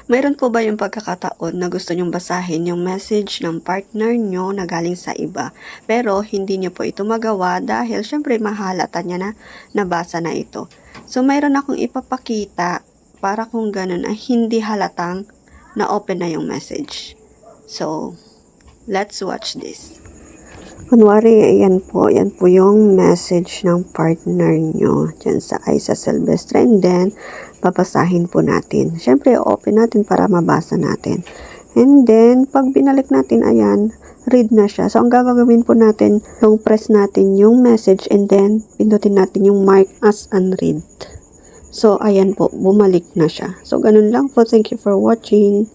Mayroon po ba yung pagkakataon na gusto nyong basahin yung message ng partner nyo na galing sa iba, pero hindi nyo po ito magawa dahil syempre mahalata niya na nabasa na ito. So mayroon akong ipapakita para kung ganun ay hindi halatang na-open na yung message. So, let's watch this. Kunwari, yan po yung message ng partner nyo dyan sa Aiza Silvestre, and then babasahin po natin. Siyempre, open natin para mabasa natin. And then, pag binalik natin, ayan, read na siya. So, ang gagawin po natin, long press natin yung message and then pindutin natin yung mark as unread. So, ayan po, bumalik na siya. So, ganun lang po. Thank you for watching.